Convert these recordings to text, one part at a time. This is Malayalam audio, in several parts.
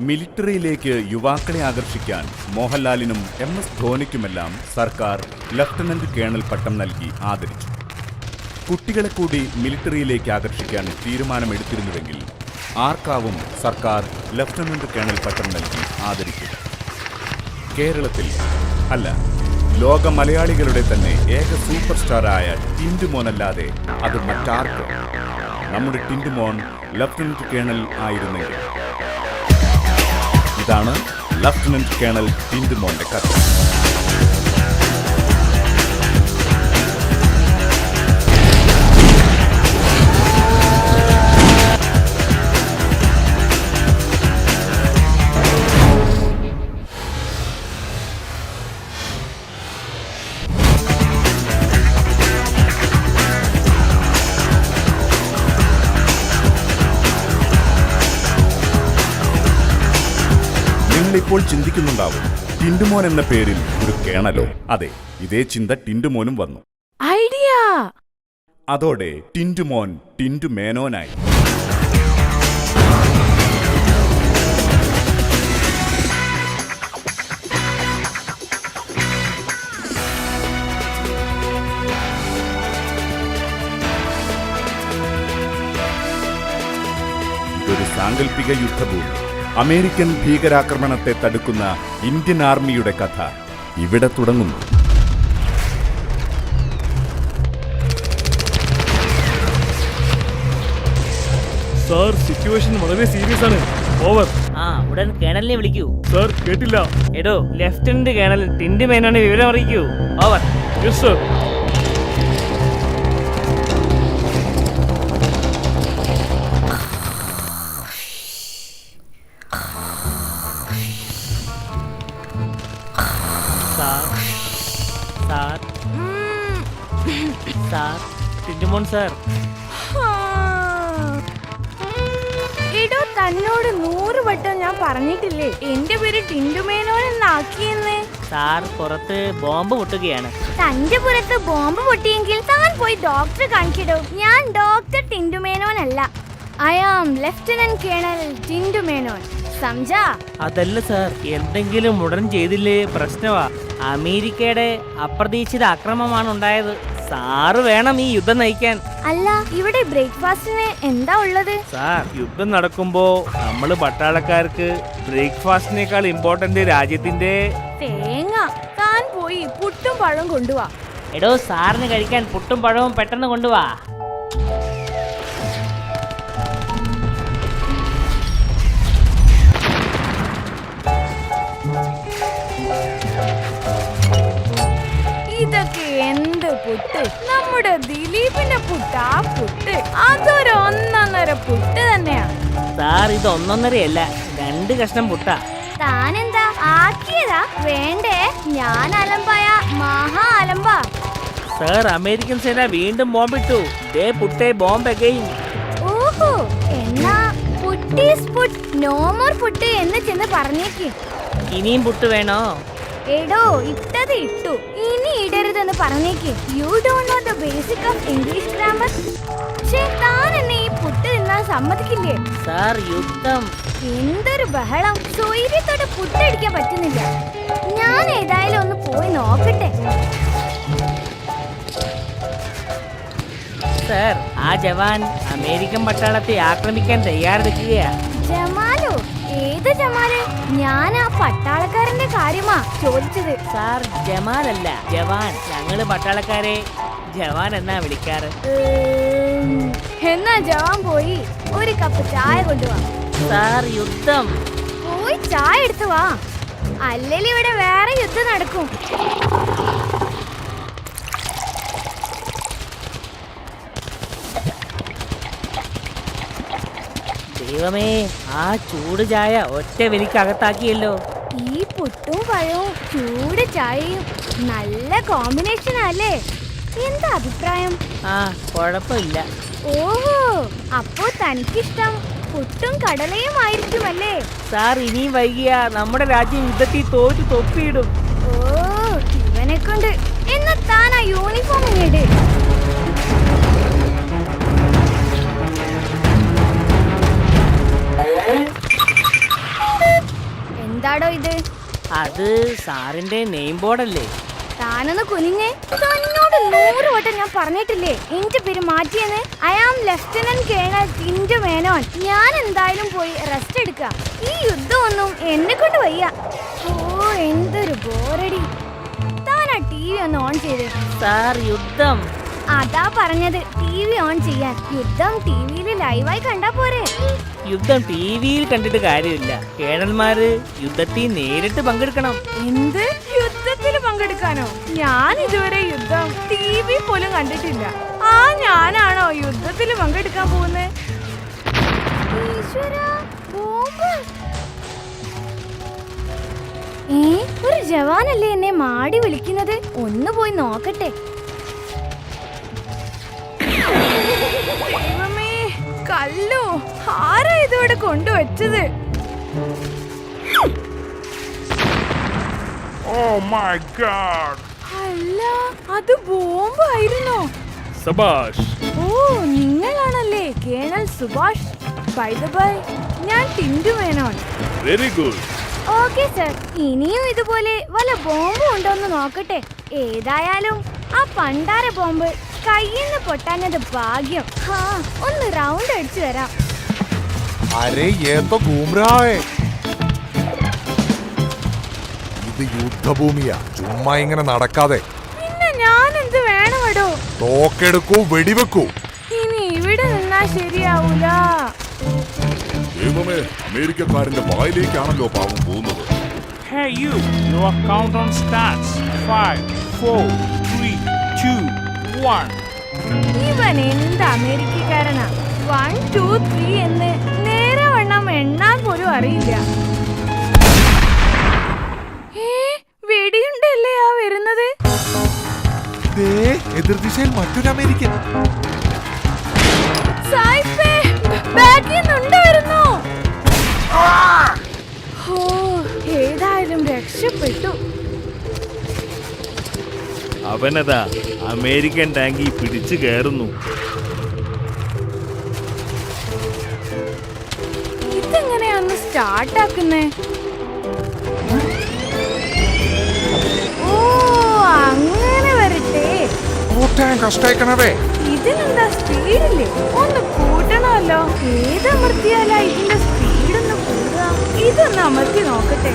മിലിറ്ററിയിലേക്ക് യുവാക്കളെ ആകർഷിക്കാൻ മോഹൻലാലിനും MS ധോണിക്കുമെല്ലാം സർക്കാർ ലഫ്റ്റനന്റ് കേണൽ പട്ടം നൽകി ആദരിച്ചു. കുട്ടികളെ കൂടി മിലിറ്ററിയിലേക്ക് ആകർഷിക്കാൻ തീരുമാനമെടുത്തിരുന്നുവെങ്കിൽ ആർക്കാവും സർക്കാർ ലഫ്റ്റനന്റ് കേണൽ പട്ടം നൽകി ആദരിക്കുക? കേരളത്തിൽ അല്ല, ലോക മലയാളികളുടെ തന്നെ ഏക സൂപ്പർ സ്റ്റാറായ ടിൻറ്റുമോനല്ലാതെ അത് മറ്റാർക്കും? നമ്മുടെ ടിൻറ്റുമോൻ ലഫ്റ്റനന്റ് കേണൽ ആയിരുന്നെങ്കിൽ. ഇതാണ് ലഫ്റ്റനന്റ് കേണൽ ടിൻറ്റുമോന്റെ കഥ. ഇപ്പോൾ ചിന്തിക്കുന്നുണ്ടാവും, ടിൻറ്റുമോൻ എന്ന പേരിൽ ഒരു കേണലോ? അതെ, ഇതേ ചിന്ത ടിൻറ്റുമോനും വന്നു. ഐഡിയ! അതോടെ ടിൻറ്റുമോൻ ടിൻറ്റുമേനോനായി. ഇതൊരു സാങ്കല്പിക യുദ്ധഭൂമി. അമേരിക്കൻ ഭീകരാക്രമണത്തെ തടുക്കുന്ന ഇന്ത്യൻ ആർമിയുടെ കഥ ഇവിടെ തുടങ്ങുന്നു. സാർ, സിറ്റുവേഷൻ വളരെ സീരിയസ് ആണ്. ഓവർ. ഉടൻ കേണലിനെ വിളിക്കൂ. സാർ, കേട്ടില്ല. എടോ, ലെഫ്റ്റനന്റ് കേണൽ ടിൻറ്റുമേനോനെ വിവരം അറിയിക്കൂ. Over. Yes sir. Tintumon sir. എടോ, തന്നോട് 100 വട്ടം ഞാൻ പറഞ്ഞിട്ടില്ലേ എന്റെ പേര് ടിൻറ്റുമേനോൻ എന്നാക്കിയെന്ന്? സാർ, പുറത്ത് ബോംബ് പൊട്ടുകയാണ്. തന്റെ പുറത്ത് ബോംബ് പൊട്ടിയെങ്കിൽ താൻ പോയി ഡോക്ടറെ കാണിക്കടോ. ഞാൻ ഡോക്ടർ ടിൻറ്റുമേനോൻ അല്ല. I am lieutenant colonel Tintu Menon. സംജാ? അതല്ല സാർ, എന്തെങ്കിലും ഉടൻ ചെയ്തില്ലേ പ്രശ്നമാ. അമേരിക്കയുടെ അപ്രതീക്ഷിത ആക്രമണമാണ് ഉണ്ടായത്. സാറ് വേണം ഈ യുദ്ധം നയിക്കാൻ. അല്ല, ഇവിടെ ബ്രേക്ക്ഫാസ്റ്റിന് എന്താ ഉള്ളത്? സാർ, യുദ്ധം നടക്കുമ്പോ നമ്മള് പട്ടാളക്കാർക്ക് ബ്രേക്ക്ഫാസ്റ്റിനേക്കാൾ ഇമ്പോർട്ടന്റ് രാജ്യത്തിന്റെ തേങ്ങ. താൻ പോയി പുട്ടും പഴവും കൊണ്ടുവാ. എടോ, സാറിന് കഴിക്കാൻ പുട്ടും പഴവും പെട്ടെന്ന് കൊണ്ടുവാ. ഇതൊക്കെ എന്ത് പുട്ട്! നമ്മുടെ ദിലീപിന്റെ പുട്ട്. ആ പുട്ട് അതൊരു 1.5 പുട്ട് തന്നെയാ. സാർ, ഇത് 1.5 അല്ല, 2 കഷ്ണം പുട്ടാ. താനെന്താ ആക്കിയതാ? വേണ്ടേ, ഞാൻ അലമ്പായ മഹാ അലമ്പാ. സാർ, അമേരിക്കൻ സേന വീണ്ടും ബോംബിട്ടു. ദേ പുട്ടേ ബോംബ് അഗൈൻ. ഓഹോ, എന്നാ പുട്ടീസ് പുട്ട്, നോ മോർ പുട്ട് എന്ന് ചെന്ന് പറഞ്ഞേക്ക്. ഇനിയും പുട്ട് വേണോ? എടോ, ഇട്ടത് ഇട്ടു, ഇനി ഇടരുതെന്ന് പറഞ്ഞേക്ക്. You don't know the basic of English grammar. താൻ എന്നെ ഈ പുട്ട് തിന്നാൻ സമ്മതിക്കില്ലേ? സാർ, യുദ്ധം. എന്തൊരു ബഹളം! സ്വൈര്യത്തോടെ പുട്ടടിക്കാൻ പറ്റുന്നില്ല. ഞാൻ ഏതായാലും ഒന്ന് പോയി നോക്കട്ടെ. സാർ, ആ ജവാൻ അമേരിക്കൻ പട്ടാളത്തെ ആക്രമിക്കാൻ തയ്യാറെടുക്കുകയാ. ജമാലോ? ഏത് ജമാല്? ഞാൻ ആ പട്ടാളക്കാരന്റെ കാര്യമാ ചോദിച്ചത്. സാർ, ജമാലല്ല, ജവാൻ. ഞങ്ങള് പട്ടാളക്കാരെ ജവാൻ എന്നാ വിളിക്കാറ്. എന്നാ ജവാൻ പോയി ഒരു കപ്പ് ചായ കൊണ്ടുവാ. സാർ, യുദ്ധം. പോയി ചായ എടുത്തു വാ, അല്ലെങ്കിൽ ഇവിടെ വേറെ യുദ്ധം നടക്കും. ദൈവമേ, ആ ചൂട് ചായ ഒറ്റ വലിക്കകത്താക്കിയല്ലോ. ഈ പുട്ടും പഴവും ചൂട് ചായയും നല്ല കോമ്പിനേഷൻ അല്ലേ? എന്താ അഭിപ്രായം? കുഴപ്പമില്ല. ഓഹോ, അപ്പോ തനിക്കിഷ്ടം പുട്ടും കടലയും ആയിരിക്കുമല്ലേ? സാർ, ഇനിയും വൈകിയാ നമ്മുടെ രാജ്യം യുദ്ധത്തിൽ തോറ്റു തൊപ്പിയിടും. ഓ, ഇവനെ കൊണ്ട്. എന്നാ താൻ ആ യൂണിഫോം ഇങ്ങട്. എന്താടോ ഇത്? അത് സാറിന്റെ നെയിം ബോർഡല്ലേ? താനൊന്ന് കുനിഞ്ഞേ. തന്നോട് 100 വട്ടം ഞാൻ പറഞ്ഞിട്ടില്ലേ എന്റെ പേര് മാറ്റിയെന്ന്? I am lieutenant colonel Tintu Menon. ഞാൻ എന്തായാലും പോയി റെസ്റ്റ് എടുക്കാം. ഈ യുദ്ധമൊന്നും എന്നെ കൊണ്ട് വയ്യ. ഓ എന്തൊരു ബോറടി. താനാ TV ഒന്ന് ഓൺ ചെയ്ത്. സാർ യുദ്ധം. അതാ പറഞ്ഞത് TV ഓൺ ചെയ്യാൻ. യുദ്ധം TVയിൽ ലൈവായി കണ്ടാ പോരെ? യുദ്ധം ടിവിയിൽ കണ്ടിട്ട് കാര്യമില്ല. കേണൽമാര് യുദ്ധത്തിൽ നേരിട്ട് പങ്കെടുക്കണം. എന്ത് യുദ്ധത്തിൽ പങ്കെടുക്കാനോ? ഞാൻ ഇതുവരെ യുദ്ധം TV പോലും കണ്ടിട്ടില്ല. ആ ഞാനാണോ യുദ്ധത്തിൽ പങ്കെടുക്കാൻ പോകുന്നത്? ഈശ്വരാ, ബോംബ്! ഒരു ജവാനല്ലേ എന്നെ മാടി വിളിക്കുന്നത്? ഒന്ന് പോയി നോക്കട്ടെ. ദൈവമേ, കല്ലോ ആരാ ഇതോടെ കൊണ്ടുവച്ചത്? അല്ല, അത് ബോംബായിരുന്നോ? സബാഷ്. ഓ, നിങ്ങളാണല്ലേ colonel Subhash. By the by, ഞാൻ Tintu Menon. Very good. Okay sir, ഇനിയും ഇതുപോലെ വല്ല ബോംബും ഉണ്ടോന്ന് നോക്കട്ടെ. ഏതായാലും ആ പണ്ടാര ബോംബ് കയ്യിൽ നിന്ന് പൊട്ടാനത് ഭാഗ്യം. ഹാ, ഒന്ന് റൗണ്ട് അടിച്ചു വരാം. അരേ ഏതോ ഗൂംറാഹേ. ഇത് യുദ്ധഭൂമിയാ, ചുമ്മാ ഇങ്ങനെ നടക്കാതെ. പിന്നെ ഞാൻ എന്ത് വേണമടോ? തോക്കെടുക്കൂ, വെടിവെക്കൂ. ഇനി ഇവിടെ നിന്നാ ശരിയാവൂല. ദൈവമേ, അമേരിക്കക്കാരന്റെ വായിലേക്കാണല്ലോ പാവം പോകുന്നത്. Hey you, your countdown starts. 5, 4, 3, 2, 1. ഇവൻ എന്ത് അമേരിക്കക്കാരനാ? 1, 2, 3 എന്ന് നേരെ വണ്ണം എണ്ണാൻ പോലും അറിയില്ല. വെടിയുണ്ടല്ലേ ആ വരുന്നത്? ദേ എതിർദിശയിൽ മറ്റൊരു അമേരിക്കൻ. സായിപ്പേ, ബാക്കിൽ നിന്നുണ്ട് വരുന്നു. ഓ, ഏതായാലും രക്ഷപ്പെട്ടു. അവനതാ അമേരിക്കൻ ടാങ്കി പിടിച്ചു കയറുന്നു. ഇതെങ്ങനെയാന്ന് സ്റ്റാർട്ടാക്കുന്നേ? ഓ, അങ്ങനെ വരട്ടെ. കഷ്ടേക്കണവേ. ഇതിനെന്താ സ്പീഡില്ലേ? ഒന്ന് കൂട്ടണമല്ലോ. ഏതമർത്തിയാലാ ഇതിന്റെ സ്പീഡൊന്ന് കൂടുക? ഇതൊന്ന് അമർത്തി നോക്കട്ടെ.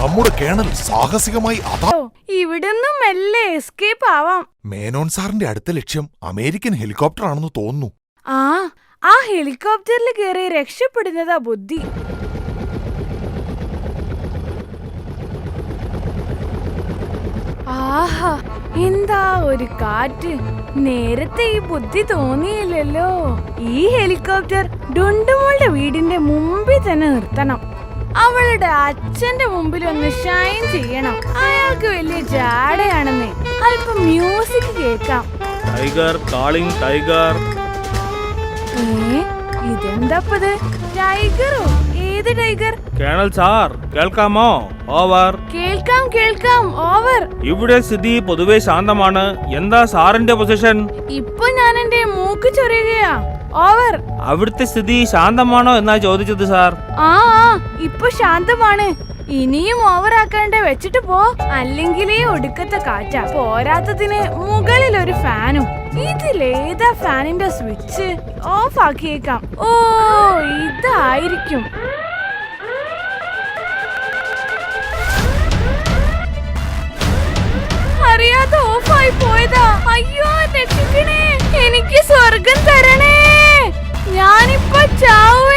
നമ്മുടെ കേണൽ സാഹസികമായി അതാ. ഓ, ഇവിടുന്ന് മെല്ലെ എസ്കേപ്പ് ആവാം. മേനോൻ സാറിന്റെ അടുത്ത ലക്ഷ്യം അമേരിക്കൻ ഹെലികോപ്റ്റർ ആണെന്ന് തോന്നുന്നു. ആ ഹെലികോപ്റ്ററിൽ കയറി രക്ഷപ്പെടുന്നതാ ബുദ്ധി. ആഹാ, എന്താ ഒരു കാറ്റ്. നേരത്തെ ഈ ബുദ്ധി തോന്നിയില്ലല്ലോ. ഈ ഹെലികോപ്റ്റർ ഡുണ്ടുമോളുടെ വീടിന്റെ മുമ്പിൽ തന്നെ നിർത്തണം. അവളുടെ അച്ഛന്റെ മുമ്പിൽ ഒന്ന് ഷൈൻ ചെയ്യണം. അയാൾക്ക് വലിയ ജാടയാണെന്നേ. അല്പം മ്യൂസിക് കേൾക്കാം. Tiger calling tiger. ഇതെന്താപ്പത്? ടൈഗറോ? ഏത് ടൈഗർ? കേണൽ സാർ കേൾക്കാമോ? ഓവർ. കേൾക്കാം കേൾക്കാം, ഓവർ. ഇവിടെ സ്ഥിതി പൊതുവെ ശാന്തമാണ്. എന്താ സാറിന്റെ പൊസിഷൻ? ഇപ്പൊ ഞാൻ എന്റെ മൂക്ക് ചൊറിയുകയാ. ഓവർ. അവിടുത്തെ സ്ഥിതി ശാന്തമാണോ എന്നാ ചോദിച്ചത് സാർ. ആ, ഇപ്പൊ ശാന്തമാണ്. ഇനിയും ഓവർ ആക്കാണ്ട് വെച്ചിട്ട് പോ. അല്ലെങ്കിലേ ഒടുക്കത്തെ കാറ്റാ. പോരാത്തതിന് മുകളിൽ ഒരു ഫാനും. ഇതിലേതാ ഫാനിന്റെ സ്വിച്ച്? ഓഫ് ആക്കിയേക്കാം. ഓ, ഇതായിരിക്കും. അറിയാതെ ഓഫായി പോയതാ. അയ്യോ, രക്ഷിക്കണേ, എനിക്ക് സ്വർഗം തരണേ. ഞാനിപ്പോ ചാവും.